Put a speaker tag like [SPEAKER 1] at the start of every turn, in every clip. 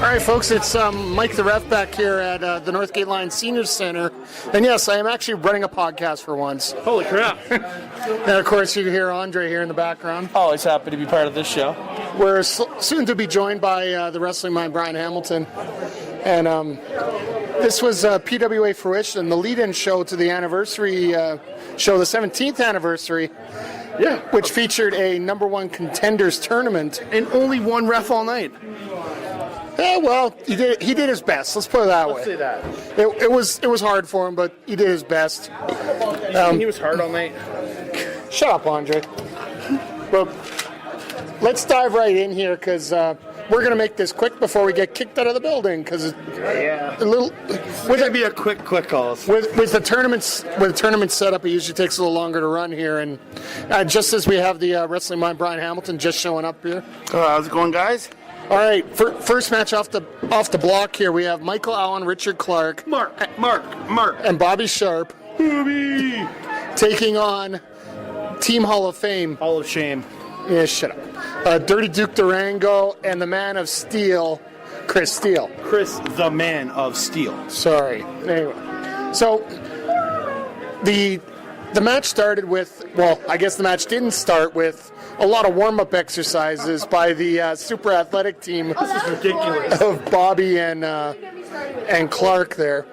[SPEAKER 1] All right, folks, it's Mike the Ref back here at the Northgate Lions Senior Center. And yes, I am actually running a podcast for once.
[SPEAKER 2] Holy crap.
[SPEAKER 1] And of course, you hear Andre here in the background.
[SPEAKER 2] Always happy to be part of this show.
[SPEAKER 1] We're soon to be joined by the wrestling mind, Brian Hamilton. And this was PWA Fruition, the lead-in show to the anniversary show, the 17th anniversary.
[SPEAKER 2] Yeah.
[SPEAKER 1] Which featured a number one contenders tournament.
[SPEAKER 2] And only one ref all night.
[SPEAKER 1] Yeah, well, he did his best. Let's put it that way.
[SPEAKER 2] Let's say that.
[SPEAKER 1] It was hard for him, but he did his best.
[SPEAKER 2] He was hard all night.
[SPEAKER 1] Shut up, Andre. Well, let's dive right in here because we're going to make this quick before we get kicked out of the building. Because
[SPEAKER 2] Yeah.
[SPEAKER 1] a little
[SPEAKER 2] It's going to be a quick calls.
[SPEAKER 1] with the tournament set up, it usually takes a little longer to run here. And just as we have the wrestling mind, Brian Hamilton, just showing up here.
[SPEAKER 2] How's it going, guys?
[SPEAKER 1] All right, first match off the block here, we have Michael Allen, Richard Clark,
[SPEAKER 2] Mark.
[SPEAKER 1] and Bobby Sharp
[SPEAKER 2] Bobby.
[SPEAKER 1] taking on Team Hall of Fame.
[SPEAKER 2] Hall of Shame.
[SPEAKER 1] Yeah, shut up. Dirty Duke Durango and the Man of Steel, Chris Steele.
[SPEAKER 2] Chris, the Man of Steel.
[SPEAKER 1] Sorry. Anyway, so the match started with, well, I guess the match didn't start with a lot of warm-up exercises by the super athletic team.
[SPEAKER 2] This is ridiculous.
[SPEAKER 1] Of Bobby and Clark there.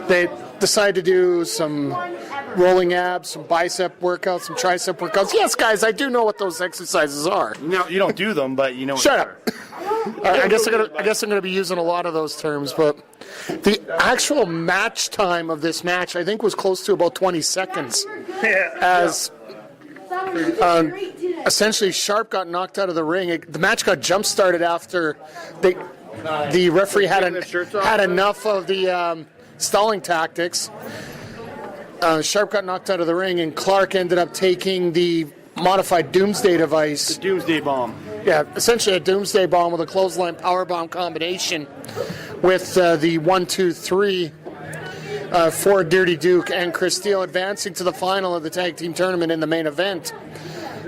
[SPEAKER 1] They decided to do some rolling abs, some bicep workouts, some tricep workouts. Yes, guys, I do know what those exercises are.
[SPEAKER 2] No, you don't do them, but you know.
[SPEAKER 1] Shut up. I guess I'm gonna be using a lot of those terms, but the actual match time of this match, I think, was close to about 20 seconds. As essentially Sharp got knocked out of the ring. The match got jump started after the referee had enough of the stalling tactics. Sharp got knocked out of the ring, and Clark ended up taking the modified Doomsday device.
[SPEAKER 2] The Doomsday Bomb.
[SPEAKER 1] Yeah, essentially a Doomsday Bomb with a clothesline powerbomb combination with the 1-2-3 for Dirty Duke and Chris Steele advancing to the final of the tag team tournament in the main event.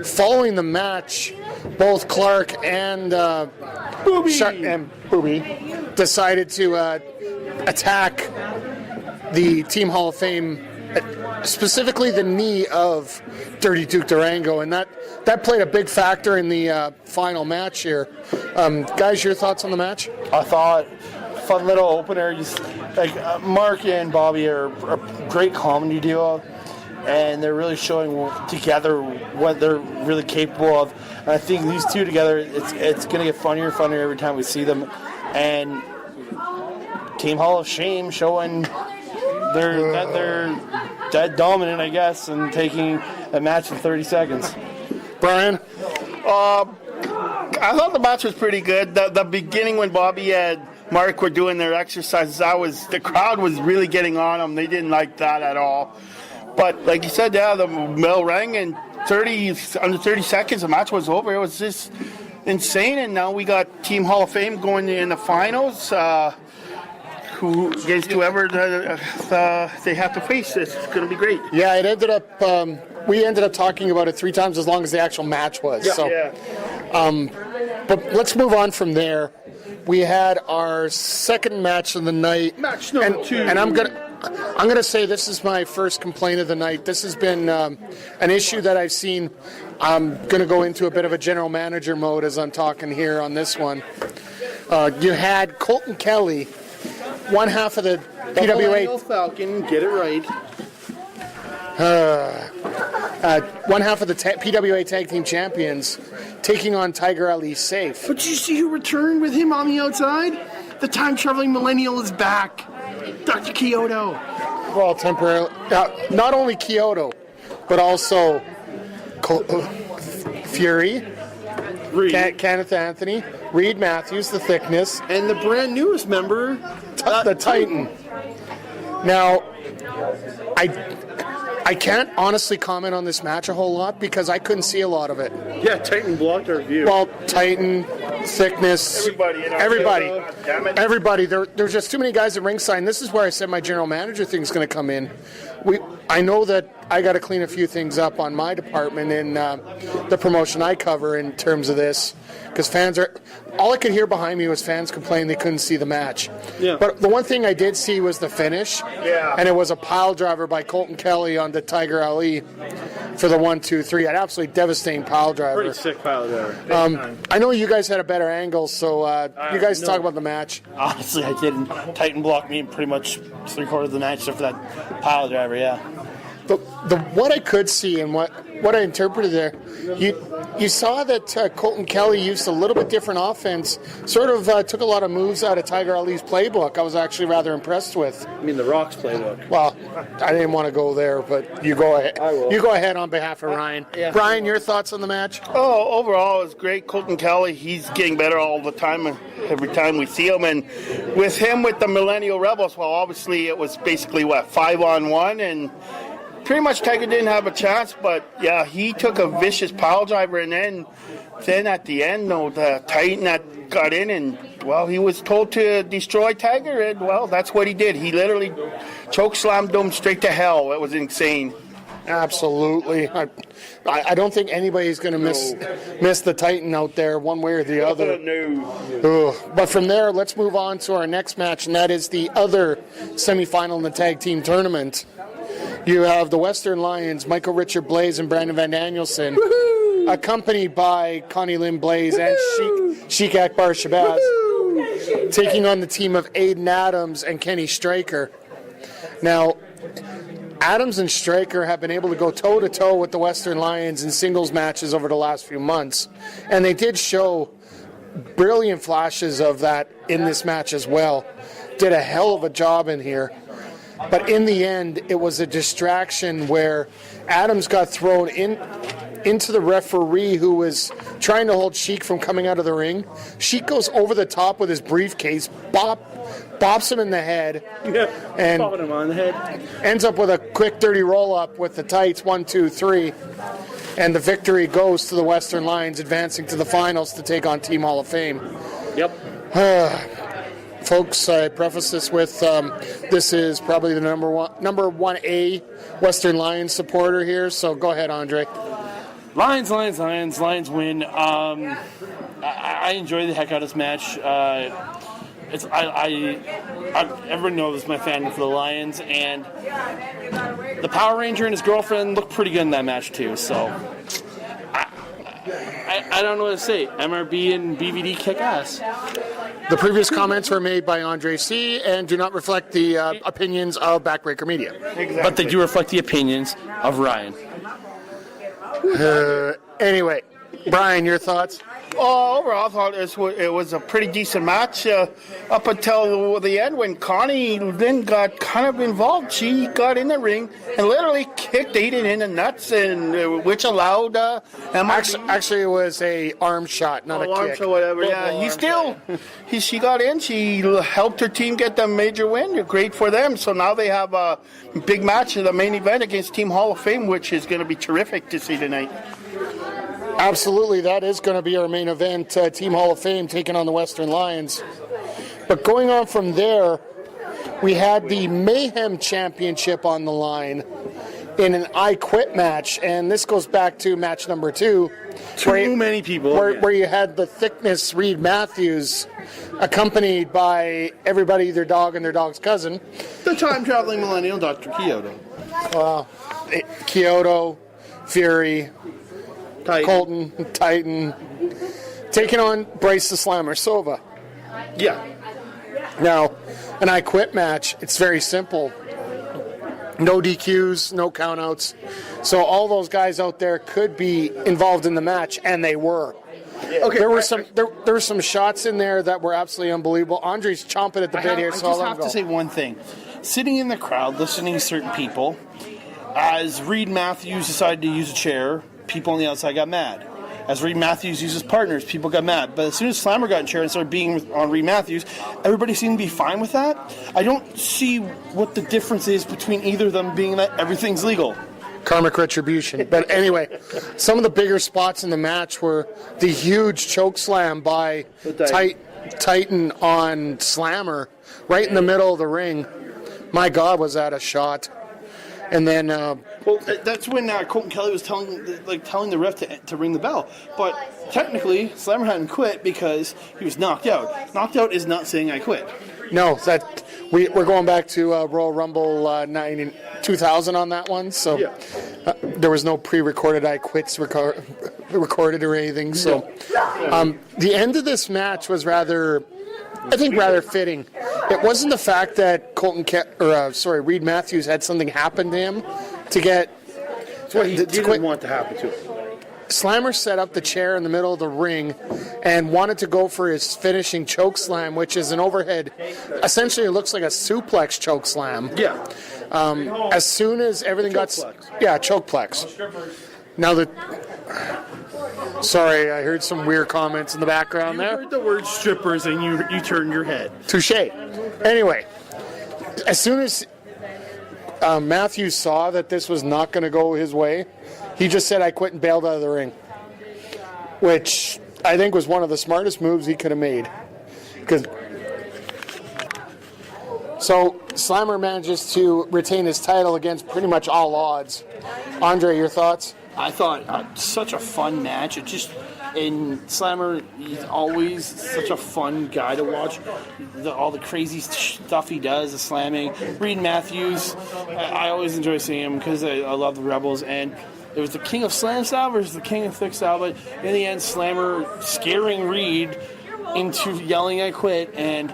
[SPEAKER 1] Following the match, both Clark and Booby decided to attack the Team Hall of Fame, specifically the knee of Dirty Duke Durango, and that played a big factor in the final match here. Guys, your thoughts on the match?
[SPEAKER 2] I thought fun little opener. Just like Mark and Bobby are a great comedy duo, and they're really showing together what they're really capable of. And I think these two together, it's going to get funnier and funnier every time we see them. And Team Hall of Shame showing that they're dead dominant, I guess, and taking a match in 30 seconds.
[SPEAKER 1] Brian?
[SPEAKER 3] I thought the match was pretty good. The beginning when Bobby and Mark were doing their exercises, the crowd was really getting on them. They didn't like that at all. But like you said, yeah, the bell rang and under 30 seconds the match was over. It was just insane. And now we got Team Hall of Fame going in the finals. Who against whoever they have to face. It's going to be great.
[SPEAKER 1] Yeah, it ended up. We ended up talking about it 3 times as long as the actual match was.
[SPEAKER 3] Yeah.
[SPEAKER 1] So,
[SPEAKER 3] Yeah.
[SPEAKER 1] But let's move on from there. We had our second match of the night.
[SPEAKER 3] Match number 2.
[SPEAKER 1] And I'm gonna say this is my first complaint of the night. This has been an issue that I've seen. I'm gonna go into a bit of a general manager mode as I'm talking here on this one. You had Colton Kelly, one half of the PWA
[SPEAKER 3] Falcon, get it right.
[SPEAKER 1] one half of the PWA Tag Team Champions taking on Tiger Ali Safe.
[SPEAKER 3] But did you see who returned with him on the outside? The time-traveling millennial is back. Dr. Kyoto.
[SPEAKER 1] Well, temporarily. Not only Kyoto, but also Fury, Kenneth Anthony, Reed Matthews, the Thickness,
[SPEAKER 3] And the brand newest member,
[SPEAKER 1] the Titan. Now, I can't honestly comment on this match a whole lot because I couldn't see a lot of it.
[SPEAKER 3] Yeah, Titan blocked our view.
[SPEAKER 1] Well, Titan, thickness.
[SPEAKER 3] Everybody. Damn it.
[SPEAKER 1] Everybody. There's just too many guys at ringside. And this is where I said my general manager thing's going to come in. I know that I got to clean a few things up on my department in the promotion I cover in terms of this, because fans are. All I could hear behind me was fans complaining they couldn't see the match.
[SPEAKER 2] Yeah.
[SPEAKER 1] But the one thing I did see was the finish.
[SPEAKER 3] Yeah.
[SPEAKER 1] And it was a pile driver by Colton Kelly onto Tiger Ali for the 1-2-3. An absolutely devastating pile driver.
[SPEAKER 2] Pretty sick pile driver.
[SPEAKER 1] I know you guys had a better angle, so you guys talk about the match.
[SPEAKER 2] Honestly, I didn't. Titan blocked me in pretty much 3/4 of the match except for that pile driver, yeah.
[SPEAKER 1] What I could see and what I interpreted there, you saw that Colton Kelly used a little bit different offense, sort of took a lot of moves out of Tiger Ali's playbook. I was actually rather impressed with.
[SPEAKER 2] I mean, the Rock's playbook.
[SPEAKER 1] Well, I didn't want to go there, but you go ahead.
[SPEAKER 2] I will.
[SPEAKER 1] You go ahead on behalf of Ryan.
[SPEAKER 2] Yeah.
[SPEAKER 1] Brian, your thoughts on the match?
[SPEAKER 3] Oh, overall, it's great. Colton Kelly, he's getting better all the time, every time we see him. And with him, with the Millennial Rebels, well, obviously it was basically, 5-on-1, and pretty much Tiger didn't have a chance, but yeah, he took a vicious pile driver, and then at the end, the Titan that got in, and well, he was told to destroy Tiger, and well, that's what he did. He literally choke slammed him straight to hell. It was insane.
[SPEAKER 1] Absolutely. I don't think anybody's going to miss the Titan out there one way or the other.
[SPEAKER 3] No.
[SPEAKER 1] But from there, let's move on to our next match, and that is the other semifinal in the tag team tournament. You have the Western Lions, Michael Richard Blais and Brandon Van Danielson, accompanied by Connie Lynn Blais and Sheik Akbar Shabazz, taking on the team of Aiden Adams and Kenny Straker. Now, Adams and Straker have been able to go toe-to-toe with the Western Lions in singles matches over the last few months, and they did show brilliant flashes of that in this match as well. Did a hell of a job in here. But in the end, it was a distraction where Adams got thrown into the referee who was trying to hold Sheik from coming out of the ring. Sheik goes over the top with his briefcase, bops him in the head, and
[SPEAKER 2] Popping him on the head.
[SPEAKER 1] ends up with a quick, dirty roll-up with the tights, 1-2-3. And the victory goes to the Western Lions, advancing to the finals to take on Team Hall of Fame.
[SPEAKER 2] Yep.
[SPEAKER 1] Folks, I preface this with this is probably the number 1A Western Lions supporter here, so go ahead, Andre.
[SPEAKER 4] Lions win. I enjoy the heck out of this match. Everyone knows my fan for the Lions, and the Power Ranger and his girlfriend looked pretty good in that match too. So I don't know what to say. MRB and BVD kick ass.
[SPEAKER 1] The previous comments were made by Andre C. and do not reflect the opinions of Backbreaker Media.
[SPEAKER 3] Exactly.
[SPEAKER 4] But they do reflect the opinions of Ryan.
[SPEAKER 1] Anyway, Brian, your thoughts?
[SPEAKER 3] Oh, overall, I thought it was a pretty decent match up until the end when Connie then got kind of involved. She got in the ring and literally kicked Aiden in the nuts, and which allowed MRB.
[SPEAKER 1] Actually, it was a arm shot, not a
[SPEAKER 3] arm
[SPEAKER 1] kick.
[SPEAKER 3] shot, whatever. Yeah, she got in. She helped her team get the major win. Great for them. So now they have a big match in the main event against Team Hall of Fame, which is going to be terrific to see tonight.
[SPEAKER 1] Absolutely, that is going to be our main event, Team Hall of Fame taking on the Western Lions. But going on from there, we had the Mayhem Championship on the line in an I Quit match, and this goes back to match number 2.
[SPEAKER 2] Too many people.
[SPEAKER 1] Where you had the Thickness Reed Matthews, accompanied by everybody, their dog and their dog's cousin.
[SPEAKER 2] The time-traveling millennial, Dr. Kyoto.
[SPEAKER 1] Kyoto, Fury, Colton, Titan, taking on Bryce the Slammer Sova.
[SPEAKER 2] Yeah.
[SPEAKER 1] Now, an I Quit match, it's very simple. No DQs, no countouts. So all those guys out there could be involved in the match, and they were.
[SPEAKER 2] Okay.
[SPEAKER 1] There were some shots in there that were absolutely unbelievable. Andre's chomping at the bit here, so
[SPEAKER 2] I just have to say one thing. Sitting in the crowd, listening to certain people, as Reed Matthews decided to use a chair, people on the outside got mad. As Reed Matthews used his partners, people got mad. But as soon as Slammer got in chair and started being on Reed Matthews, everybody seemed to be fine with that. I don't see what the difference is between either of them being that everything's legal.
[SPEAKER 1] Karmic retribution. But anyway, some of the bigger spots in the match were the huge choke slam by Titan on Slammer right in the middle of the ring. My God, was that a shot. And then...
[SPEAKER 4] well, that's when Colton Kelly was telling the ref to ring the bell. But technically, Slammer hadn't quit because he was knocked out. Knocked out is not saying I quit.
[SPEAKER 1] No, we're going back to Royal Rumble 2000 on that one. So there was no pre-recorded I quits recorded or anything. So the end of this match was rather fitting. It wasn't the fact that Reed Matthews had something happen to him to get.
[SPEAKER 2] That's what he didn't want to happen to him.
[SPEAKER 1] Slammer set up the chair in the middle of the ring and wanted to go for his finishing choke slam, which is an overhead. Essentially, it looks like a suplex choke slam.
[SPEAKER 2] Yeah.
[SPEAKER 1] As soon as everything chokeplex. Now sorry, I heard some weird comments in the background there.
[SPEAKER 2] You heard the word strippers and you turned your head.
[SPEAKER 1] Touche. Anyway, as soon as Matthews saw that this was not going to go his way, he just said, I quit, and bailed out of the ring. Which I think was one of the smartest moves he could have made. So Slammer manages to retain his title against pretty much all odds. Andre, your thoughts?
[SPEAKER 4] I thought such a fun match. And Slammer, he's always such a fun guy to watch. All the crazy stuff he does, the slamming. Reed Matthews, I always enjoy seeing him because I love the Rebels. And it was the king of slam style versus the king of thick style. But in the end, Slammer scaring Reed into yelling, I quit. And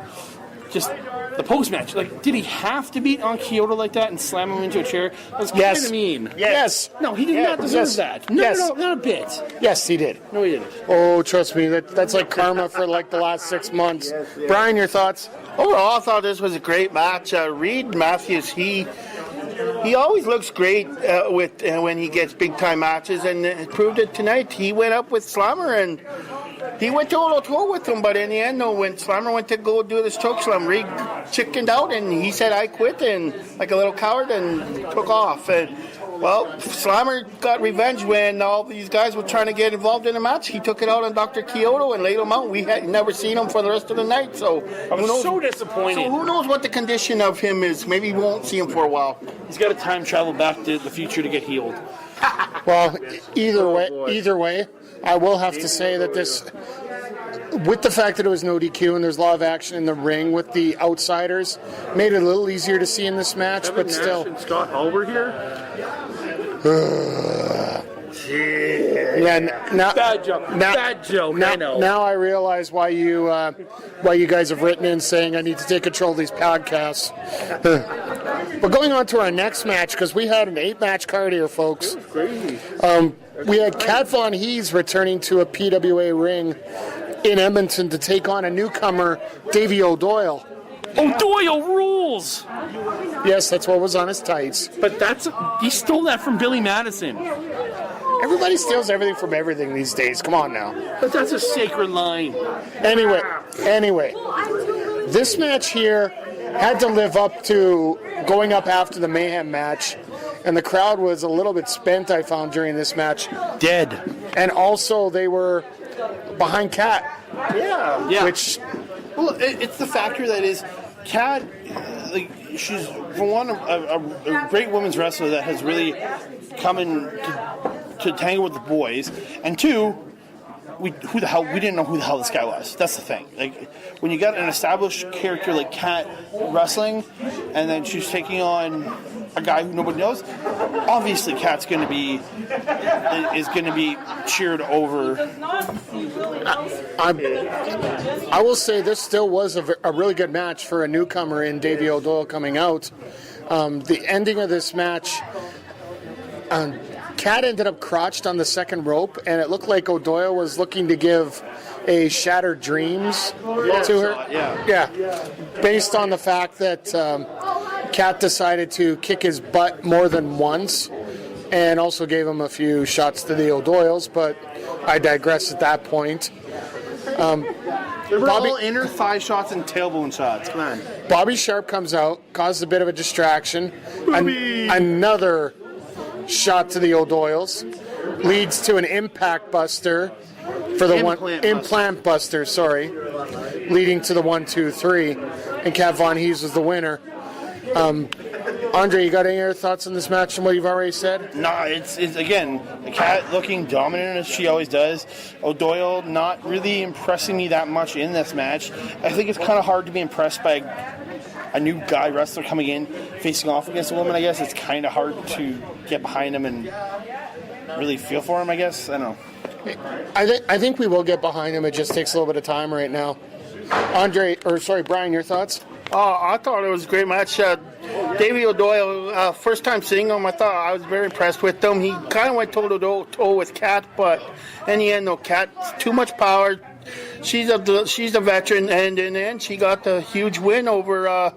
[SPEAKER 4] just the post-match. Did he have to beat on Kyoto like that and slam him into a chair? That's kind of mean.
[SPEAKER 1] Yes.
[SPEAKER 4] No, he did not deserve that. No, not a bit.
[SPEAKER 1] Yes, he did.
[SPEAKER 4] No, he didn't.
[SPEAKER 1] Oh, trust me, that's like karma for the last 6 months. Brian, your thoughts?
[SPEAKER 3] Overall, I thought this was a great match. Reed Matthews, he always looks great when he gets big-time matches, and proved it tonight. He went up with Slammer, and he went toe-to-toe with him, but in the end, though, when Slammer went to go do this choke slam, Reed chickened out, and he said, I quit, and like a little coward, and took off. And, well, Slammer got revenge when all these guys were trying to get involved in a match. He took it out on Dr. Kyoto and laid him out. We had never seen him for the rest of the night, so
[SPEAKER 4] I was so disappointed.
[SPEAKER 3] So who knows what the condition of him is? Maybe we won't see him for a while.
[SPEAKER 4] He's got to time travel back to the future to get healed.
[SPEAKER 1] Well, either way, I will have to say that this, with the fact that it was no DQ and there's a lot of action in the ring with the outsiders, made it a little easier to see in this match.
[SPEAKER 2] Kevin
[SPEAKER 1] but still,
[SPEAKER 2] Nash and Scott Hall were here.
[SPEAKER 4] Bad joke. I know.
[SPEAKER 1] Now I realize why you guys have written in saying I need to take control of these podcasts. But going on to our next match, because we had an 8-match card here, folks.
[SPEAKER 2] It was crazy.
[SPEAKER 1] We had Kat Von Hees returning to a PWA ring in Edmonton to take on a newcomer, Davey O'Doyle.
[SPEAKER 4] O'Doyle rules!
[SPEAKER 1] Yes, that's what was on his tights.
[SPEAKER 4] But he stole that from Billy Madison.
[SPEAKER 1] Everybody steals everything from everything these days. Come on now.
[SPEAKER 4] But that's a sacred line.
[SPEAKER 1] Anyway, this match here had to live up to going up after the Mayhem match, and the crowd was a little bit spent, I found, during this match.
[SPEAKER 4] Dead.
[SPEAKER 1] And also, they were behind Kat.
[SPEAKER 4] Yeah.
[SPEAKER 1] Which...
[SPEAKER 4] Well, it's the factor that is, Kat, she's, for one, a great women's wrestler that has really come in to tangle with the boys, and two, we didn't know who the hell this guy was. That's the thing. When you got an established character like Kat wrestling, and then she's taking on a guy who nobody knows, obviously Kat's going to be cheered over.
[SPEAKER 1] I will say this still was a really good match for a newcomer in Davey O'Doyle coming out. The ending of this match, Kat ended up crotched on the second rope, and it looked like O'Doyle was looking to give a Shattered Dreams to her. Yeah. Based on the fact that Kat decided to kick his butt more than once, and also gave him a few shots to the O'Doyles, but I digress at that point.
[SPEAKER 4] They were all inner thigh shots and tailbone shots. Come on.
[SPEAKER 1] Bobby Sharp comes out, causes a bit of a distraction. Another shot to the O'Doyles. Leads to an impact buster for the implant buster, sorry. Leading to the 1-2-3. And Kat Von Hees was the winner. Andre, you got any other thoughts on this match and what you've already said?
[SPEAKER 2] No, it's again, the Cat looking dominant as she always does. O'Doyle not really impressing me that much in this match. I think it's kind of hard to be impressed by a new guy wrestler coming in, facing off against a woman, I guess. It's kind of hard to get behind him and really feel for him, I guess. I don't know.
[SPEAKER 1] I think we will get behind him. It just takes a little bit of time right now. Brian, your thoughts?
[SPEAKER 3] Oh, I thought it was a great match. Davey O'Doyle, first time seeing him, I was very impressed with him. He kind of went toe-to-toe with Kat, but in the end, no, Kat's too much power. She's a veteran, and in the end, she got the huge win over a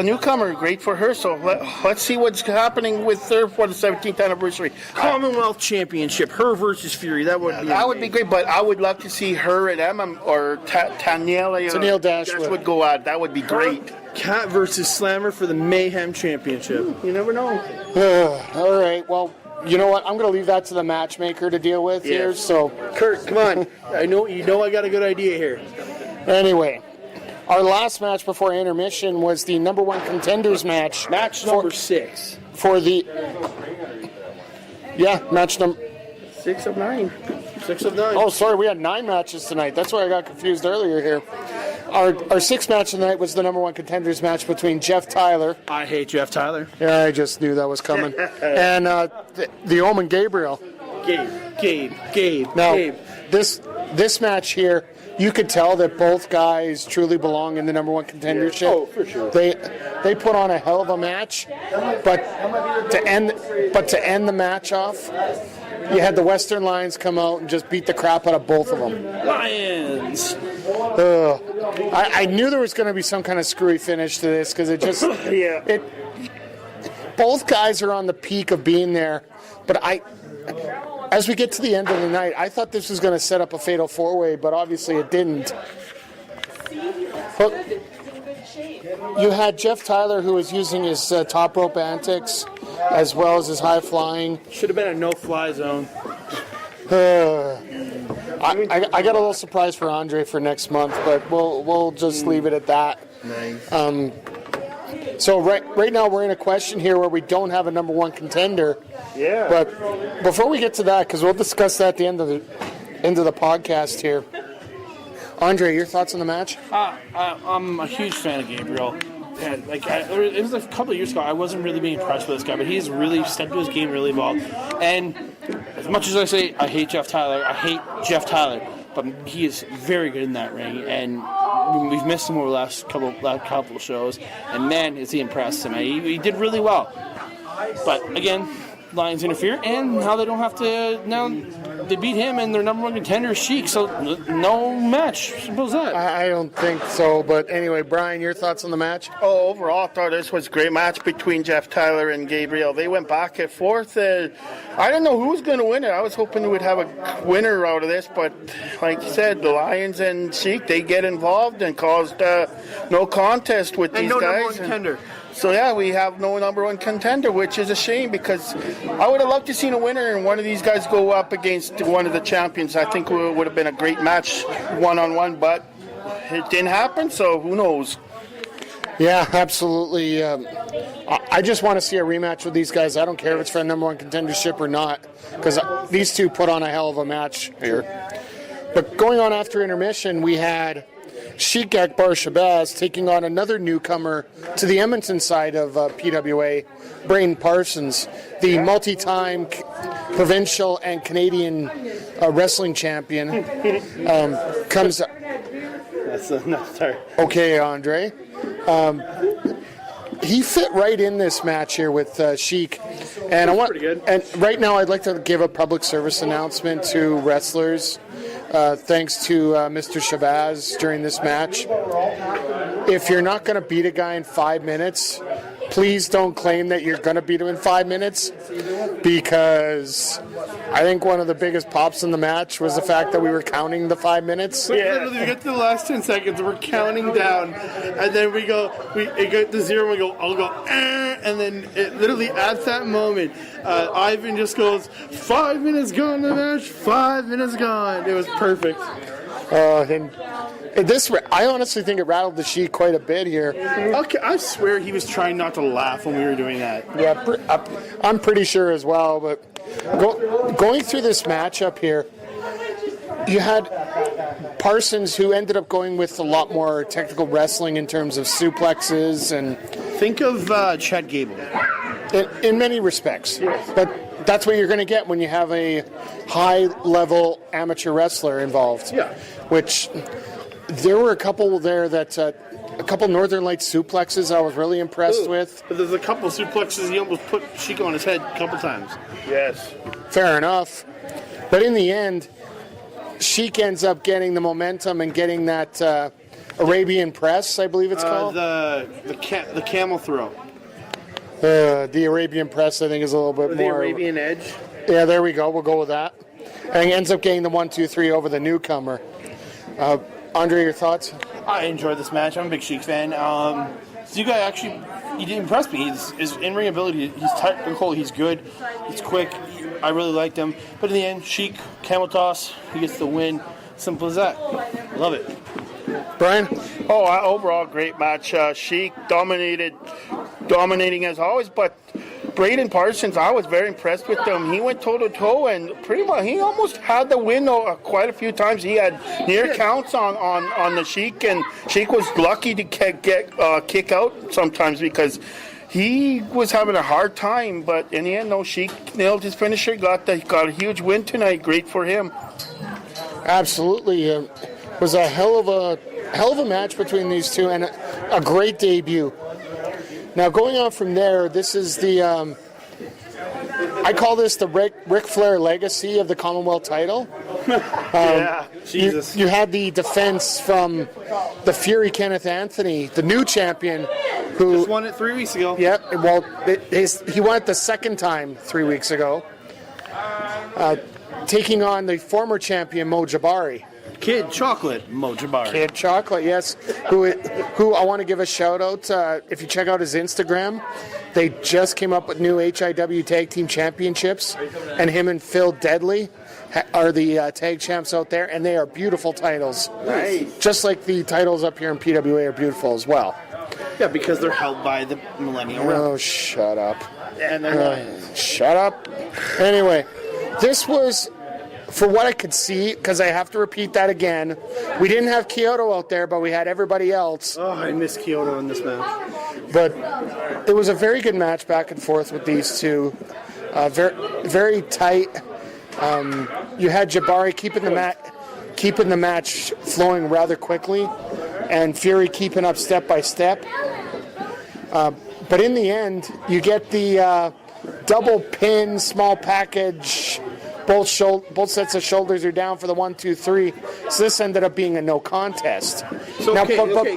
[SPEAKER 3] newcomer. Great for her. So let's see what's happening with her for the 17th anniversary.
[SPEAKER 4] Commonwealth Championship, her versus Fury. That would be
[SPEAKER 3] great, but I would love to see her and Emma or Tennille
[SPEAKER 1] Dashwood
[SPEAKER 3] would go out. That would be great.
[SPEAKER 4] Cat versus Slammer for the Mayhem Championship.
[SPEAKER 3] You never know.
[SPEAKER 1] All right. Well, you know what? I'm going to leave that to the matchmaker to deal with here. So,
[SPEAKER 4] Kurt, come on. I know I got a good idea here.
[SPEAKER 1] Anyway, our last match before intermission was the number 1 contenders match.
[SPEAKER 4] Match number 6.
[SPEAKER 1] For the... Yeah, match number...
[SPEAKER 3] 6 of 9.
[SPEAKER 4] 6 of 9.
[SPEAKER 1] Oh, sorry, we had 9 matches tonight. That's why I got confused earlier here. Our 6th match tonight was the number 1 contenders match between Jeff Tyler.
[SPEAKER 4] I hate Jeff Tyler.
[SPEAKER 1] Yeah, I just knew that was coming. And the Omen Gabriel.
[SPEAKER 4] Gabe.
[SPEAKER 1] Now,
[SPEAKER 4] Gabe.
[SPEAKER 1] this match here, you could tell that both guys truly belong in the number 1 contendership.
[SPEAKER 4] Yeah. Oh, for sure.
[SPEAKER 1] They put on a hell of a match, but to end the match off, you had the Western Lions come out and just beat the crap out of both of them.
[SPEAKER 4] Lions.
[SPEAKER 1] I knew there was going to be some kind of screwy finish to this because it just both guys are on the peak of being there, but as we get to the end of the night, I thought this was going to set up a fatal 4-way, but obviously it didn't. But you had Jeff Tyler, who was using his top rope antics as well as his high flying.
[SPEAKER 4] Should have been a no-fly zone.
[SPEAKER 1] I got a little surprise for Andre for next month, but we'll just leave it at that.
[SPEAKER 3] Nice.
[SPEAKER 1] So right now we're in a question here where we don't have a number 1 contender.
[SPEAKER 3] Yeah.
[SPEAKER 1] But before we get to that, because we'll discuss that at the end of the podcast here. Andre, your thoughts on the match?
[SPEAKER 4] I'm a huge fan of Gabriel. And it was a couple of years ago. I wasn't really being impressed with this guy, but he's really stepped to his game really well. And as much as I say I hate Jeff Tyler, but he is very good in that ring. And we've missed him over the last couple of shows. And man, is he impressed tonight. He did really well. But again, Lions interfere, and now they don't have to. Now they beat him, and their number 1 contender is Sheik. So no match. Suppose that.
[SPEAKER 1] I don't think so. But anyway, Brian, your thoughts on the match?
[SPEAKER 3] Oh, overall, I thought this was a great match between Jeff Tyler and Gabriel. They went back and forth. I didn't know who was going to win it. I was hoping we would have a winner out of this, but like you said, the Lions and Sheik, they get involved and caused no contest with these guys.
[SPEAKER 4] Number 1 contender.
[SPEAKER 3] So yeah, we have no number 1 contender, which is a shame because I would have loved to see a winner and one of these guys go up against one of the champions. I think it would have been a great match one-on-one, but it didn't happen, so who knows?
[SPEAKER 1] Yeah, absolutely. I just want to see a rematch with these guys. I don't care if it's for the number 1 contendership or not, because these two put on a hell of a match here. But going on after intermission, we had Sheik Akbar Shabazz taking on another newcomer to the Edmonton side of PWA, Braden Parsons, the multi-time provincial and Canadian wrestling champion. Comes.
[SPEAKER 3] Sorry.
[SPEAKER 1] Okay, Andre. He fit right in this match here with Sheik, and
[SPEAKER 4] pretty good.
[SPEAKER 1] And right now, I'd like to give a public service announcement to wrestlers. Thanks to Mr. Shabazz during this match. If you're not going to beat a guy in 5 minutes, please don't claim that you're going to beat him in 5 minutes, because I think one of the biggest pops in the match was the fact that we were counting the 5 minutes.
[SPEAKER 4] Literally, we get to the last 10 seconds, we're counting down, and then it got to 0, and we go, I'll go, and then it literally at that moment, Ivan just goes, 5 minutes gone to the match, 5 minutes gone. It was perfect.
[SPEAKER 1] And this, I honestly think it rattled the Sheik quite a bit here.
[SPEAKER 4] Okay, I swear he was trying not to laugh when we were doing that.
[SPEAKER 1] Yeah, I'm pretty sure as well. But going through this matchup here, you had Parsons, who ended up going with a lot more technical wrestling in terms of suplexes and.
[SPEAKER 4] Think of Chad Gable.
[SPEAKER 1] In many respects, but that's what you're going to get when you have a high-level amateur wrestler involved.
[SPEAKER 4] Yeah.
[SPEAKER 1] Which there were a couple there that a couple Northern Lights suplexes I was really impressed with.
[SPEAKER 4] But there's a couple suplexes he almost put Sheik on his head a couple times.
[SPEAKER 3] Yes.
[SPEAKER 1] Fair enough, but in the end, Sheik ends up getting the momentum and getting that Arabian press, I believe it's called.
[SPEAKER 4] The camel throw.
[SPEAKER 1] The Arabian press, I think, is a little bit more.
[SPEAKER 4] The Arabian edge.
[SPEAKER 1] Yeah, there we go. We'll go with that. And he ends up getting the 1-2-3 over the newcomer. Andre, your thoughts?
[SPEAKER 4] I enjoyed this match. I'm a big Sheik fan. This guy actually, he did impress me. His in-ring ability, he's technical, he's good, he's quick. I really liked him. But in the end, Sheik, camel toss, he gets the win. Simple as that. Love it.
[SPEAKER 1] Brian?
[SPEAKER 3] Overall, great match. Sheik dominating as always, but Braden Parsons, I was very impressed with him. He went toe-to-toe, and pretty much he almost had the win quite a few times. He had near counts on the Sheik, and Sheik was lucky to get kick out sometimes because he was having a hard time. But in the end, no, Sheik nailed his finisher, got a huge win tonight. Great for him.
[SPEAKER 1] Absolutely. It was a hell of a match between these two, and a great debut. Now, going on from there, this is the, I call this the Ric Flair legacy of the Commonwealth title.
[SPEAKER 4] Yeah, Jesus.
[SPEAKER 1] You had the defense from the Fury Kenneth Anthony, the new champion, who
[SPEAKER 4] just won it 3 weeks ago.
[SPEAKER 1] Yeah, well, he won it the second time 3 weeks ago, taking on the former champion Mo Jabari.
[SPEAKER 4] Kid Chocolate, Mo Jabari.
[SPEAKER 1] Kid Chocolate, yes. Who I want to give a shout out. If you check out his Instagram, they just came up with new HIW Tag Team Championships, and him and Phil Deadly are the tag champs out there, and they are beautiful titles.
[SPEAKER 4] Nice.
[SPEAKER 1] Just like the titles up here in PWA are beautiful as well.
[SPEAKER 4] Yeah, because they're held by the Millennial Realm.
[SPEAKER 1] Oh, shut up.
[SPEAKER 4] And they're
[SPEAKER 1] Shut up. Anyway, this was, for what I could see, because I have to repeat that again, we didn't have Kyoto out there, but we had everybody else.
[SPEAKER 4] Oh, I miss Kyoto in this match.
[SPEAKER 1] But it was a very good match back and forth with these two. Very, very tight. You had Jabari keeping the match flowing rather quickly, and Fury keeping up step by step. But in the end, you get the double pin, small package. Both sets of shoulders are down for the 1-2-3. So this ended up being a no contest.
[SPEAKER 4] So
[SPEAKER 1] now,
[SPEAKER 4] okay,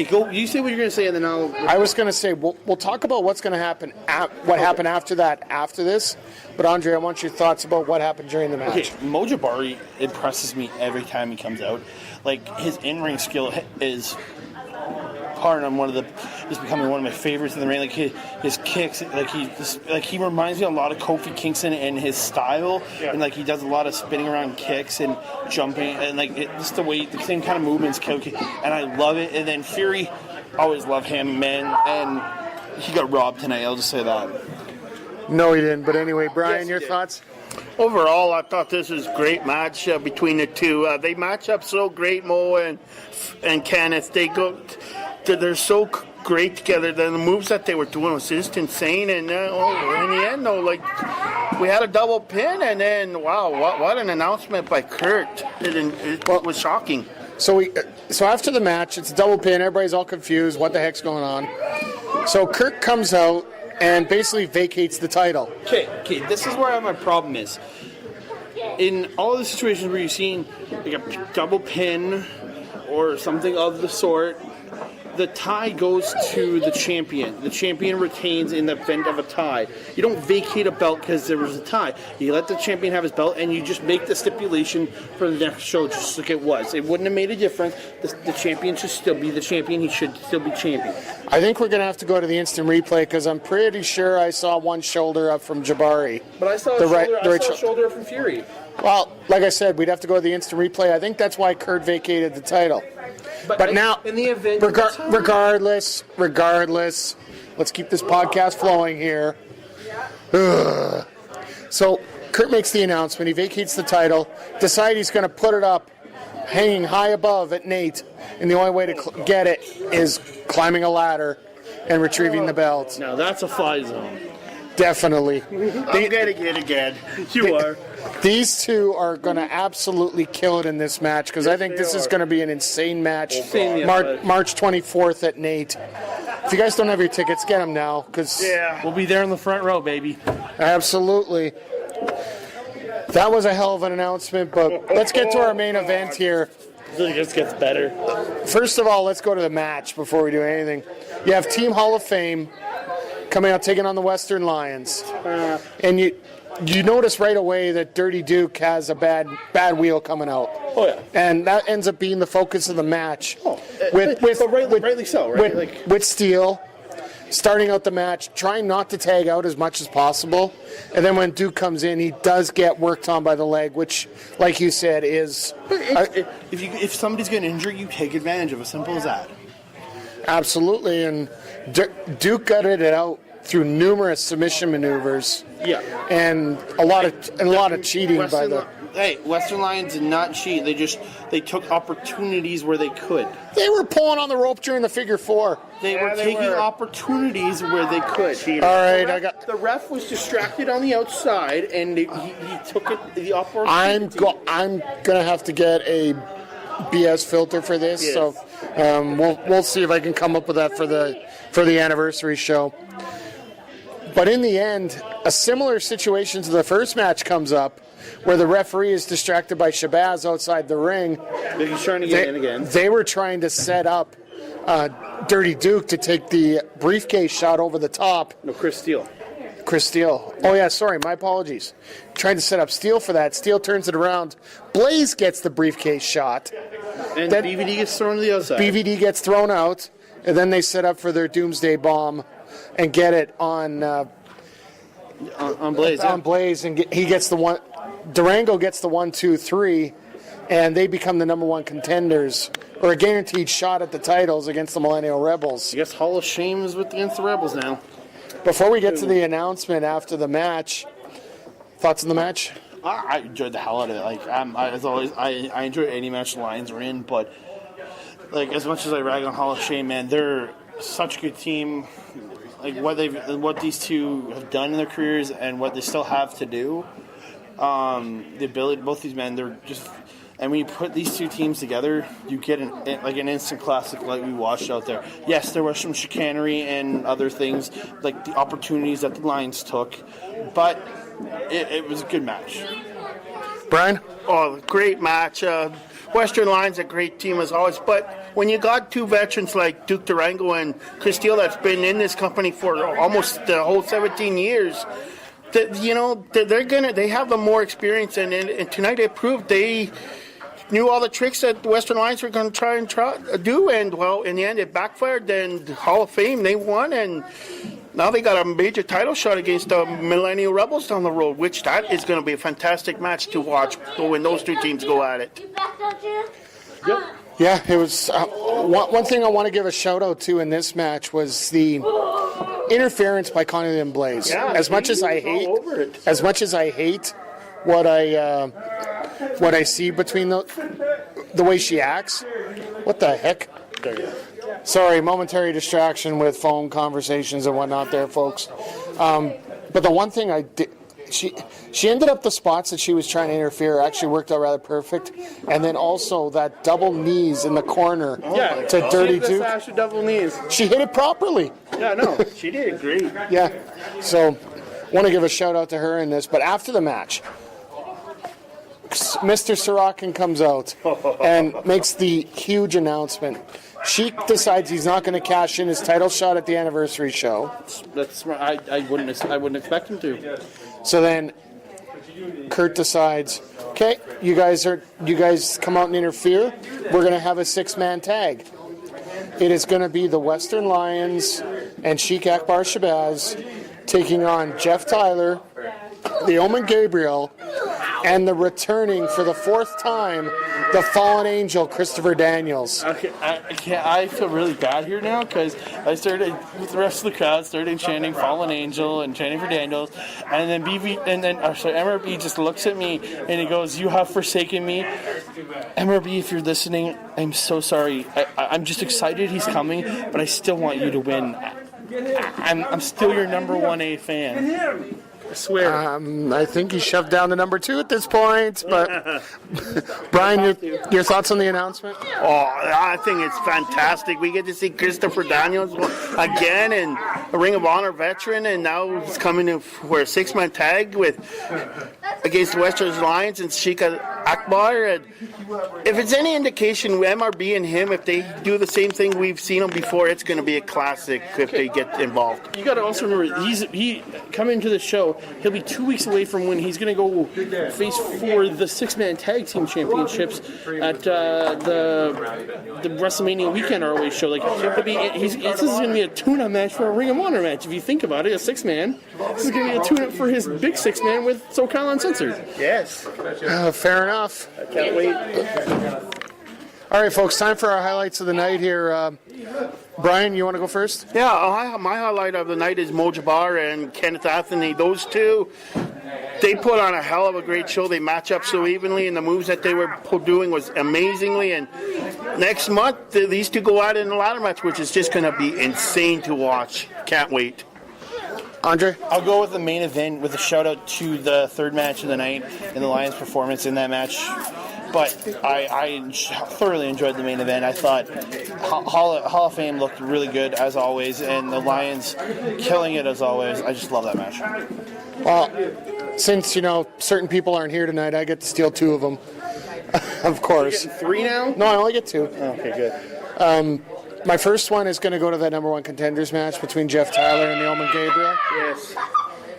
[SPEAKER 4] go. You say what you're going to say, and then I'll.
[SPEAKER 1] I was going to say we'll talk about what's going to happen. What happened after that? After this, but Andre, I want your thoughts about what happened during the match.
[SPEAKER 4] Okay, Mo Jabari impresses me every time he comes out. Like his in-ring skill is. Is becoming one of my favorites in the ring. Like his kicks, he reminds me a lot of Kofi Kingston and his style, and like he does a lot of spinning around kicks and jumping, and like just the same kind of movements. And I love it. And then Fury, always love him, man. And he got robbed tonight. I'll just say that.
[SPEAKER 1] No, he didn't. But anyway, Brian,
[SPEAKER 4] Yes,
[SPEAKER 1] your thoughts?
[SPEAKER 3] Overall, I thought this was a great match between the two. They match up so great, Mo and Kenneth. They're so great together. The moves that they were doing was just insane. And in the end, though, like we had a double pin, and then wow, what an announcement by Kurt! It was shocking.
[SPEAKER 1] So after the match, it's a double pin. Everybody's all confused. What the heck's going on? So Kurt comes out and basically vacates the title.
[SPEAKER 4] Okay. This is where my problem is. In all the situations where you've seen like a double pin or something of the sort, the tie goes to the champion. The champion retains in the event of a tie. You don't vacate a belt because there was a tie. You let the champion have his belt, and you just make the stipulation for the next show just like it was. It wouldn't have made a difference. The champion should still be the champion. He should still be champion.
[SPEAKER 1] I think we're going to have to go to the instant replay because I'm pretty sure I saw one shoulder up from Jabari.
[SPEAKER 4] But I saw a shoulder up from Fury.
[SPEAKER 1] Well, like I said, we'd have to go to the instant replay. I think that's why Kurt vacated the title. But now,
[SPEAKER 4] in the event,
[SPEAKER 1] regardless, let's keep this podcast flowing here. Ugh. So Kurt makes the announcement. He vacates the title. Decides he's going to put it up, hanging high above at Nate. And the only way to get it is climbing a ladder and retrieving the belt.
[SPEAKER 4] Now that's a fly zone.
[SPEAKER 1] Definitely.
[SPEAKER 3] I'm going to get it again. You are.
[SPEAKER 1] These two are going to absolutely kill it in this match because I think this is going to be an insane match. March 24th at Nate. If you guys don't have your tickets, get them now because
[SPEAKER 4] we'll be there in the front row, baby.
[SPEAKER 1] Absolutely. That was a hell of an announcement, but let's get to our main event here.
[SPEAKER 4] It just gets better.
[SPEAKER 1] First of all, let's go to the match before we do anything. You have Team Hall of Fame coming out taking on the Western Lions. And you notice right away that Dirty Duke has a bad wheel coming out.
[SPEAKER 4] Oh, yeah.
[SPEAKER 1] And that ends up being the focus of the match.
[SPEAKER 4] Rightly so, right?
[SPEAKER 1] With Steele starting out the match, trying not to tag out as much as possible. And then when Duke comes in, he does get worked on by the leg, which, like you said, is...
[SPEAKER 4] If somebody's getting injured, you take advantage of it. Simple as that.
[SPEAKER 1] Absolutely. And Duke gutted it out through numerous submission maneuvers.
[SPEAKER 4] Yeah.
[SPEAKER 1] And a lot of cheating by the...
[SPEAKER 4] Hey, Western Lions did not cheat. They took opportunities where they could.
[SPEAKER 1] They were pulling on the rope during the figure four.
[SPEAKER 4] They were taking opportunities where they could.
[SPEAKER 1] All right,
[SPEAKER 4] the ref was distracted on the outside, and he took the opportunity.
[SPEAKER 1] I'm gonna have to get a BS filter for this,
[SPEAKER 4] yes.
[SPEAKER 1] So we'll see if I can come up with that for the anniversary show. But in the end, a similar situation to the first match comes up, where the referee is distracted by Shabazz outside the ring.
[SPEAKER 4] He's trying to get in again.
[SPEAKER 1] They were trying to set up Dirty Duke to take the briefcase shot over the top.
[SPEAKER 4] No, Chris Steele.
[SPEAKER 1] Oh, yeah, sorry, my apologies. Trying to set up Steele for that. Steele turns it around. Blais gets the briefcase shot.
[SPEAKER 4] And then BVD gets thrown to the other side.
[SPEAKER 1] BVD gets thrown out, and then they set up for their Doomsday Bomb and get it on
[SPEAKER 4] Blais.
[SPEAKER 1] On Blais, and he gets the one. Durango gets the 1, 2, 3, and they become the number one contenders, or a guaranteed shot at the titles against the Millennial Rebels.
[SPEAKER 4] I guess Hall of Shame is against the Rebels now.
[SPEAKER 1] Before we get to the announcement after the match, thoughts on the match?
[SPEAKER 4] I enjoyed the hell out of it. As always, I enjoy any match the Lions are in, but as much as I rag on Hall of Shame, man, they're such a good team. What these two have done in their careers and what they still have to do. The ability, both these men, they're just, and when you put these two teams together, you get an instant classic like we watched out there. Yes, there was some chicanery and other things, like the opportunities that the Lions took, but it was a good match.
[SPEAKER 1] Brian?
[SPEAKER 3] Oh, great match. Western Lions a great team as always, but when you got two veterans like Duke Durango and Chris Steele that's been in this company for almost the whole 17 years, they have the more experience, and tonight they proved they knew all the tricks that the Western Lions were going to try and do, and well, in the end it backfired. Then Hall of Fame, they won, and now they got a major title shot against the Millennial Rebels down the road, which that is going to be a fantastic match to watch when those two teams go at it.
[SPEAKER 4] Yep.
[SPEAKER 1] Yeah, it was. One thing I want to give a shout out to in this match was the interference by Contender and Blais.
[SPEAKER 3] Yeah,
[SPEAKER 1] as much as I hate what I see between the way she acts. What the heck?
[SPEAKER 4] There you go.
[SPEAKER 1] Sorry, momentary distraction with phone conversations and whatnot there, folks. But the one thing I did, she ended up the spots that she was trying to interfere actually worked out rather perfect. And then also that double knees in the corner to Dirty Duke.
[SPEAKER 4] Double knees.
[SPEAKER 1] She hit it properly.
[SPEAKER 4] Yeah, no, she did great.
[SPEAKER 1] Yeah, so want to give a shout out to her in this. But after the match, Mr. Sorokin comes out and makes the huge announcement. Sheik decides he's not going to cash in his title shot at the anniversary show.
[SPEAKER 4] That's smart. I wouldn't expect him to.
[SPEAKER 1] So then Kurt decides, okay, you guys come out and interfere. We're going to have a 6-man tag. It is going to be the Western Lions and Sheik Akbar Shabazz taking on Jeff Tyler, the Omen Gabriel, and the returning for the 4th time, the Fallen Angel, Christopher Daniels.
[SPEAKER 4] Okay, I feel really bad here now because I started with the rest of the crowd, started chanting "Fallen Angel" and chanting for Daniels, and then MRB just looks at me and he goes, "You have forsaken me." MRB, if you're listening, I'm so sorry. I'm just excited he's coming, but I still want you to win. I'm still your number 1A fan. I swear.
[SPEAKER 1] I think he shoved down the number 2 at this point, but Brian, your thoughts on the announcement?
[SPEAKER 3] Oh, I think it's fantastic. We get to see Christopher Daniels again, and a Ring of Honor veteran, and now he's coming in for a 6-man tag against the Western Alliance and Sheik Akbar. And if it's any indication, MRB and him, if they do the same thing we've seen them before, it's going to be a classic if they get involved.
[SPEAKER 4] You got to also remember, he coming to the show. He'll be 2 weeks away from when he's going to go face for the 6-man tag team championships at the WrestleMania weekend ROH show. Like, this is going to be a tune-up match for a Ring of Honor match. If you think about it, a 6-man. This is going to be a tune-up for his big 6-man with SoCal Uncensored.
[SPEAKER 3] Yes.
[SPEAKER 1] Fair enough.
[SPEAKER 3] I can't wait.
[SPEAKER 1] All right, folks, time for our highlights of the night here. Brian, you want to go first?
[SPEAKER 3] Yeah, my highlight of the night is Mo Jabbar and Kenneth Anthony. Those two, they put on a hell of a great show. They match up so evenly, and the moves that they were doing was amazingly. And next month, these two go out in a ladder match, which is just going to be insane to watch. Can't wait.
[SPEAKER 1] Andre?
[SPEAKER 4] I'll go with the main event with a shout-out to the 3rd match of the night and the Lions' performance in that match. But I thoroughly enjoyed the main event. I thought Hall of Fame looked really good, as always, and the Lions killing it, as always. I just love that match.
[SPEAKER 1] Well, since, certain people aren't here tonight, I get to steal 2 of them, of course.
[SPEAKER 4] 3 now?
[SPEAKER 1] No, I only get 2.
[SPEAKER 4] Okay, good.
[SPEAKER 1] My first one is going to go to that number 1 contenders match between Jeff Tyler and the Omen Gabriel.
[SPEAKER 3] Yes.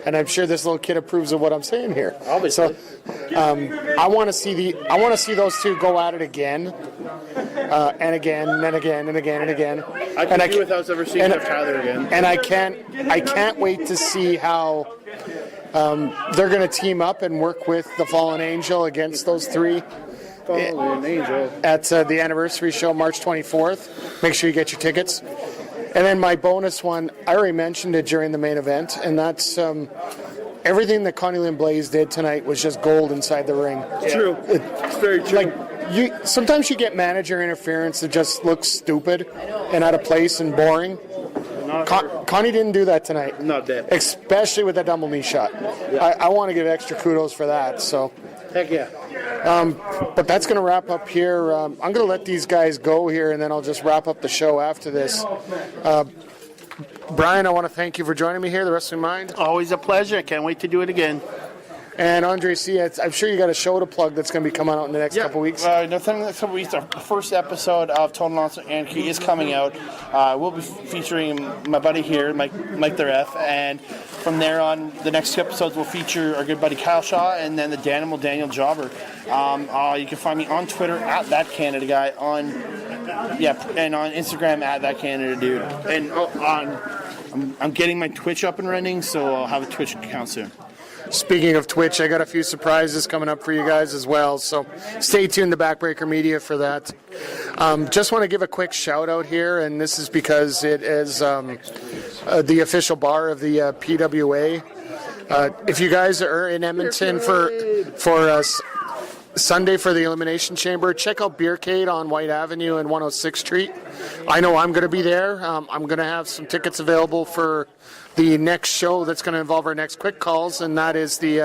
[SPEAKER 1] And I'm sure this little kid approves of what I'm saying here.
[SPEAKER 4] Obviously.
[SPEAKER 1] So, I want to see those two go at it again, and again, and again, and again, and again.
[SPEAKER 3] I can do without ever seeing Jeff Tyler again.
[SPEAKER 1] And I can't wait to see how they're going to team up and work with the Fallen Angel against those 3.
[SPEAKER 3] Fallen Angel.
[SPEAKER 1] At the anniversary show, March 24th. Make sure you get your tickets. And then my bonus one, I already mentioned it during the main event, and that's everything that Connie Lynn Blais did tonight was just gold inside the ring.
[SPEAKER 3] It's true. It's very true.
[SPEAKER 1] Sometimes you get manager interference that just looks stupid and out of place and boring. Connie didn't do that tonight.
[SPEAKER 3] Not that.
[SPEAKER 1] Especially with that double knee shot. Yeah. I want to give extra kudos for that. So.
[SPEAKER 3] Heck yeah.
[SPEAKER 1] But that's going to wrap up here. I'm going to let these guys go here, and then I'll just wrap up the show after this. Brian, I want to thank you for joining me here, the Wrestling Mind.
[SPEAKER 3] Always a pleasure. I can't wait to do it again.
[SPEAKER 1] And Andre C., I'm sure you got a show to plug that's going to be coming out in the next couple weeks.
[SPEAKER 4] The next couple weeks, our first episode of Total Nonsense Anarchy is coming out. We'll be featuring my buddy here, Mike the Ref, and from there on, the next 2 episodes will feature our good buddy Kyle Shaw and then the Daniel Jobber. You can find me on Twitter at ThatCanadaGuy, and on Instagram at ThatCanadaDude. And I'm getting my Twitch up and running, so I'll have a Twitch account soon.
[SPEAKER 1] Speaking of Twitch, I got a few surprises coming up for you guys as well, so stay tuned to Backbreaker Media for that. Just want to give a quick shout out here, and this is because it is the official bar of the PWA. If you guys are in Edmonton for Sunday for the Elimination Chamber, check out Beercade on White Avenue and 106th Street. I know I'm going to be there. I'm going to have some tickets available for the next show that's going to involve our next quick calls, and that is the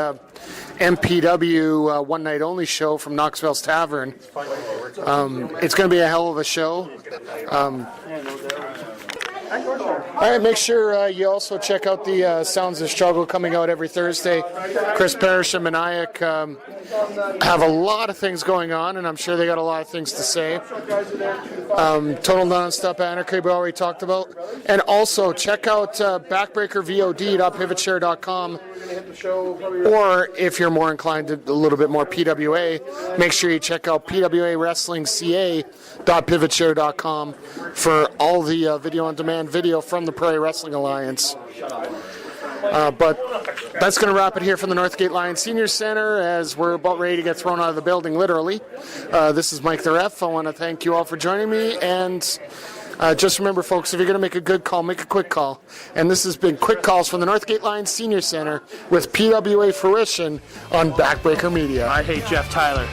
[SPEAKER 1] MPW One Night Only show from Knoxville's Tavern. It's going to be a hell of a show. All right, make sure you also check out the Sounds of Struggle coming out every Thursday. Chris Parrish and Maniac have a lot of things going on, and I'm sure they got a lot of things to say. Total Nonstop Anarchy we already talked about. And also check out backbreakervod.pivotshare.com, or if you're more inclined to a little bit more PWA, make sure you check out PWAWrestlingCA.pivotshare.com for all the video-on-demand video from the Prairie Wrestling Alliance. But that's going to wrap it here from the Northgate Lions Senior Center as we're about ready to get thrown out of the building, literally. This is Mike the Ref. I want to thank you all for joining me. And just remember, folks, if you're going to make a good call, make a quick call. And this has been Quick Calls from the Northgate Lions Senior Center with PWA Fruition on Backbreaker Media.
[SPEAKER 4] I hate Jeff Tyler.